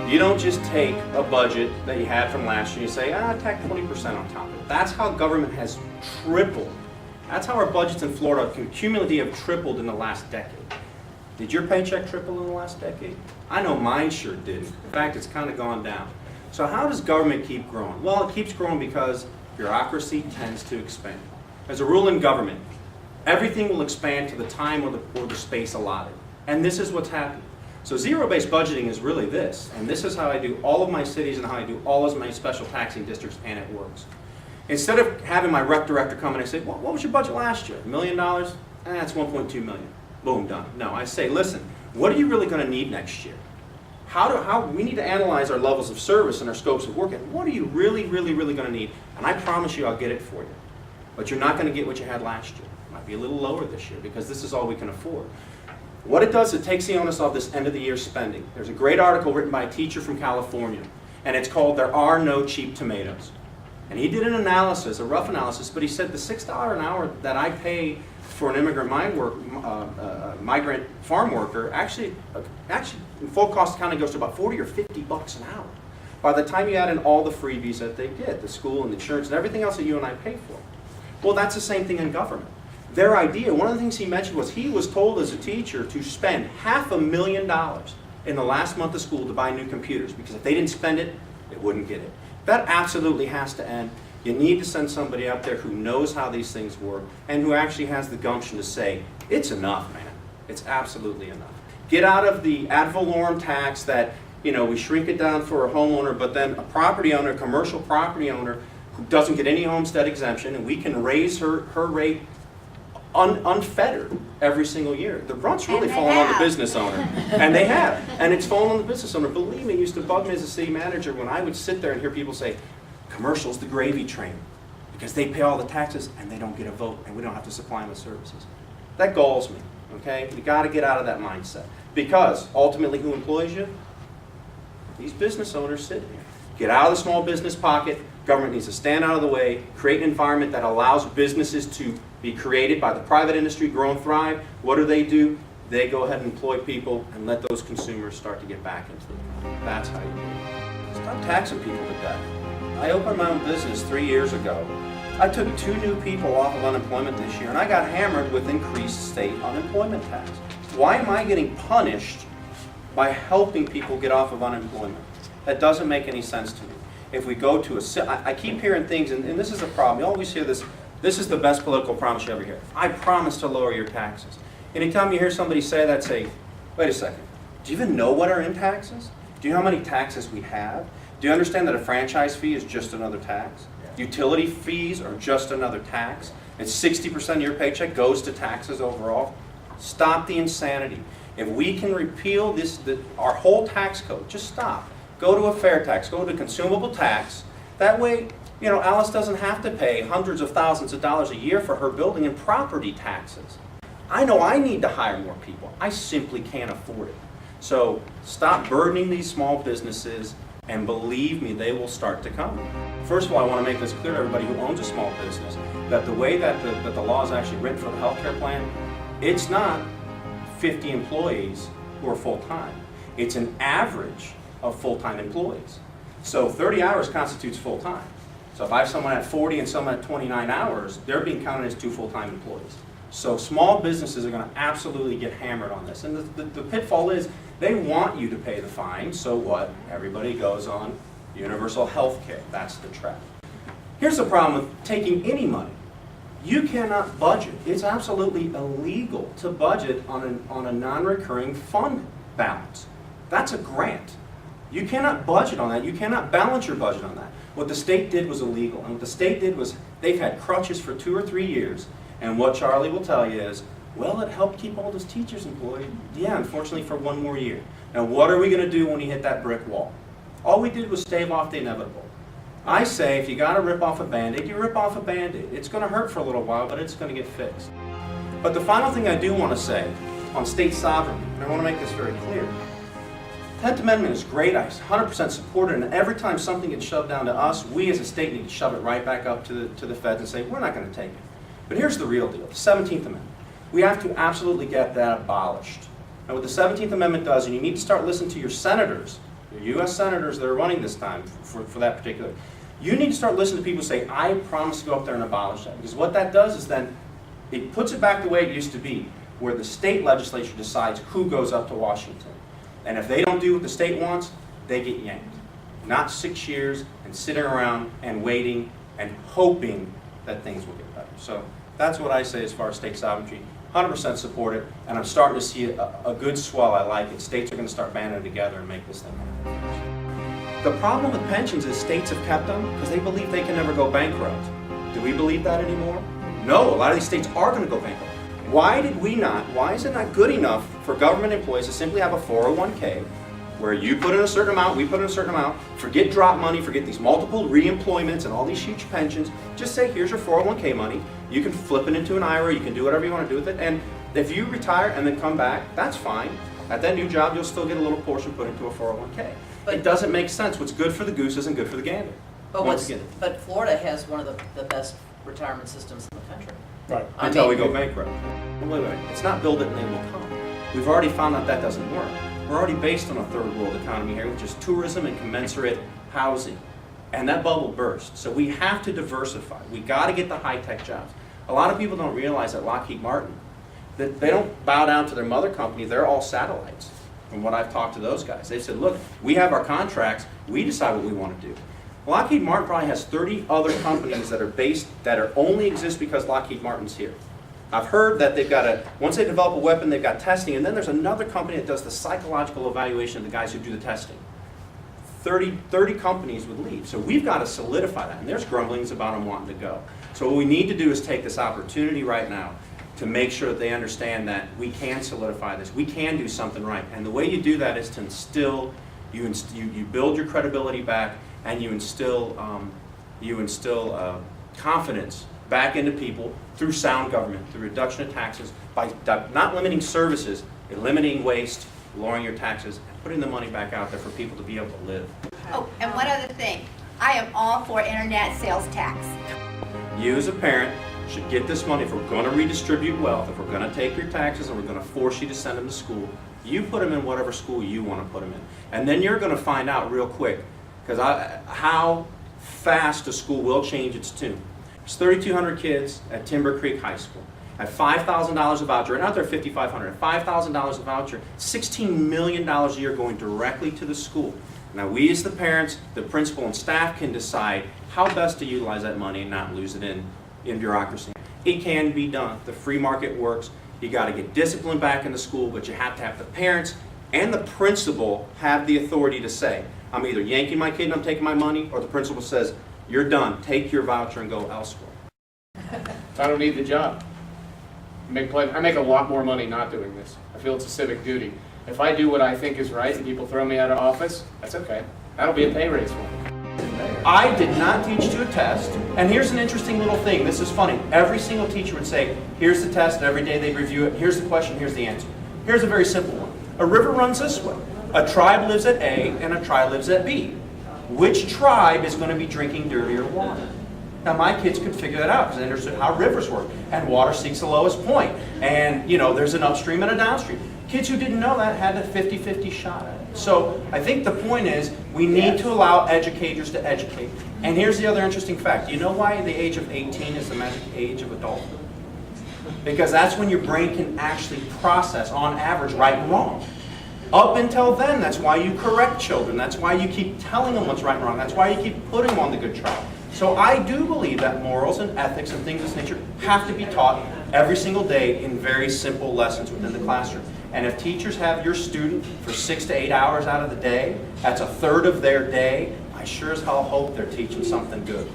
You don't just take a budget that you had from last year and you say, tack 20% on top of it. That's how government has tripled. That's how our budgets in Florida cumulatively have tripled in the last decade. Did your paycheck triple in the last decade? I know mine sure did. In fact, it's kind of gone down. So how does government keep growing? Well, it keeps growing because bureaucracy tends to expand. There's a rule in government. Everything will expand to the time or the space allotted. And this is what's happening. So zero-based budgeting is really this. And this is how I do all of my cities and how I do all of my special taxing districts, and it works. Instead of having my rep director come in and say, well, what was your budget last year? $1 million? That's $1.2 million. Boom, done. No, I say, listen, what are you really going to need next year? We need to analyze our levels of service and our scopes of work, and what are you really going to need? And I promise you I'll get it for you. But you're not going to get what you had last year. It might be a little lower this year because this is all we can afford. What it does, it takes the onus off this end of the year spending. There's a great article written by a teacher from California, and it's called "There Are No Cheap Tomatoes." And he did an analysis, a rough analysis, but he said the $6 an hour that I pay for an immigrant migrant farm worker actually in full cost accounting goes to about 40 or 50 bucks an hour. By the time you add in all the freebies that they get, the school and the insurance and everything else that you and I pay for. Well, that's the same thing in government. Their idea, one of the things he mentioned was he was told as a teacher to spend $500,000 in the last month of school to buy new computers because if they didn't spend it, they wouldn't get it. That absolutely has to end. You need to send somebody up there who knows how these things work and who actually has the gumption to say, it's enough, man. It's absolutely enough. Get out of the ad valorem tax that, we shrink it down for a homeowner, but then a property owner, a commercial property owner who doesn't get any homestead exemption, and we can raise her rate unfettered every single year. The brunt's really fallen on the business owner. And they have. And it's fallen on the business owner. Believe me, it used to bug me as a city manager when I would sit there and hear people say, commercial's the gravy train because they pay all the taxes and they don't get a vote and we don't have to supply them with services. That galls me, okay? You got to get out of that mindset because ultimately who employs you? These business owners sitting here. Get out of the small business pocket. Government needs to stand out of the way, create an environment that allows businesses to be created by the private industry, grow and thrive. What do? They go ahead and employ people and let those consumers start to get back into the economy. That's how you do it. Stop taxing people to death. I opened my own business 3 years ago. I took 2 new people off of unemployment this year, and I got hammered with increased state unemployment tax. Why am I getting punished by helping people get off of unemployment? That doesn't make any sense to me. If we go to I keep hearing things, and this is the problem. You always hear this is the best political promise you ever hear. I promise to lower your taxes. Anytime you hear somebody say that, say, wait a second, do you even know what are in taxes? Do you know how many taxes we have? Do you understand that a franchise fee is just another tax? Utility fees are just another tax? And 60% of your paycheck goes to taxes overall? Stop the insanity. If we can repeal our whole tax code, just stop. Go to a fair tax, go to consumable tax. That way, Alice doesn't have to pay hundreds of thousands of dollars a year for her building and property taxes. I know I need to hire more people. I simply can't afford it. So stop burdening these small businesses, and believe me, they will start to come. First of all, I want to make this clear to everybody who owns a small business that the way that the law is actually written for the health care plan, it's not 50 employees who are full-time. It's an average of full-time employees. So 30 hours constitutes full-time. So if I have someone at 40 and someone at 29 hours, they're being counted as 2 full-time employees. So small businesses are going to absolutely get hammered on this. And the pitfall is they want you to pay the fine, so what? Everybody goes on universal health care. That's the trap. Here's the problem with taking any money. You cannot budget. It's absolutely illegal to budget on a non-recurring fund balance. That's a grant. You cannot budget on that. You cannot balance your budget on that. What the state did was illegal. And what the state did was they've had crutches for 2 or 3 years. And what Charlie will tell you is, well, it helped keep all those teachers employed. Yeah, unfortunately for 1 more year. Now, what are we going to do when we hit that brick wall? All we did was stave off the inevitable. I say if you got to rip off a Band-Aid, you rip off a Band-Aid. It's going to hurt for a little while, but it's going to get fixed. But the final thing I do want to say on state sovereignty, and I want to make this very clear, the 10th Amendment is great. I 100% support it, and every time something gets shoved down to us, we as a state need to shove it right back up to the feds and say, we're not going to take it. But here's the real deal, the 17th Amendment. We have to absolutely get that abolished. And what the 17th Amendment does, and you need to start listening to your senators, Your U.S. senators that are running this time for that particular. You need to start listening to people say, I promise to go up there and abolish that. Because what that does is then it puts it back the way it used to be, where the state legislature decides who goes up to Washington. And if they don't do what the state wants, they get yanked. Not 6 years and sitting around and waiting and hoping that things will get better. So that's what I say as far as state sovereignty. 100% support it, and I'm starting to see a good swell. I like it. States are going to start banding together and make this thing happen. The problem with pensions is states have kept them because they believe they can never go bankrupt. Do we believe that anymore? No, a lot of these states are going to go bankrupt. Why is it not good enough for government employees to simply have a 401k where you put in a certain amount, we put in a certain amount, forget drop money, forget these multiple re-employments and all these huge pensions, just say here's your 401k money, you can flip it into an IRA, you can do whatever you want to do with it, and if you retire and then come back, that's fine. At that new job, you'll still get a little portion put into a 401k. It doesn't make sense. What's good for the goose isn't good for the gander. But Florida has one of the best retirement systems in the country. Right. Until we go bankrupt. Wait. It's not build it and they will come. We've already found out that doesn't work. We're already based on a third world economy here, which is tourism and commensurate housing. And that bubble burst. So we have to diversify. We got to get the high-tech jobs. A lot of people don't realize that Lockheed Martin, that they don't bow down to their mother company. They're all satellites. From what I've talked to those guys, they said, look, we have our contracts. We decide what we want to do. Lockheed Martin probably has 30 other companies that are only exist because Lockheed Martin's here. I've heard that they've got once they develop a weapon, they've got testing, and then there's another company that does the psychological evaluation of the guys who do the testing. 30 companies would leave. So we've got to solidify that, and there's grumblings about them wanting to go. So what we need to do is take this opportunity right now to make sure that they understand that we can solidify this. We can do something right. And the way you do that is to instill, you build your credibility back, and you instill confidence back into people through sound government, through reduction of taxes, by not limiting services, eliminating waste, lowering your taxes, and putting the money back out there for people to be able to live. Oh, and one other thing. I am all for internet sales tax. You as a parent should get this money. If we're going to redistribute wealth, if we're going to take your taxes and we're going to force you to send them to school, you put them in whatever school you want to put them in. And then you're going to find out real quick how fast a school will change its tune. There's 3,200 kids at Timber Creek High School. At $5,000 a voucher, and out there $5,500, $5,000 a voucher, $16 million a year going directly to the school. Now we as the parents, the principal and staff can decide how best to utilize that money and not lose it in bureaucracy. It can be done. The free market works. You got to get discipline back in the school, but you have to have the parents and the principal have the authority to say, I'm either yanking my kid and I'm taking my money, or the principal says, you're done, take your voucher and go elsewhere. I don't need the job. I make a lot more money not doing this. I feel it's a civic duty. If I do what I think is right and people throw me out of office, that's okay. That'll be a pay raise for me. I did not teach to a test, and here's an interesting little thing. This is funny. Every single teacher would say, here's the test, every day they'd review it, here's the question, here's the answer. Here's a very simple one. A river runs this way. A tribe lives at A and a tribe lives at B. Which tribe is going to be drinking dirtier water? Now my kids could figure that out because they understood how rivers work, and water seeks the lowest point, and there's an upstream and a downstream. Kids who didn't know that had a 50-50 shot at it. So I think the point is we need to allow educators to educate. And here's the other interesting fact. You know why the age of 18 is the magic age of adulthood? Because that's when your brain can actually process, on average, right and wrong. Up until then, that's why you correct children. That's why you keep telling them what's right and wrong. That's why you keep putting them on the good track. So I do believe that morals and ethics and things of this nature have to be taught every single day in very simple lessons within the classroom. And if teachers have your student for 6 to 8 hours out of the day, that's a third of their day, I sure as hell hope they're teaching something good.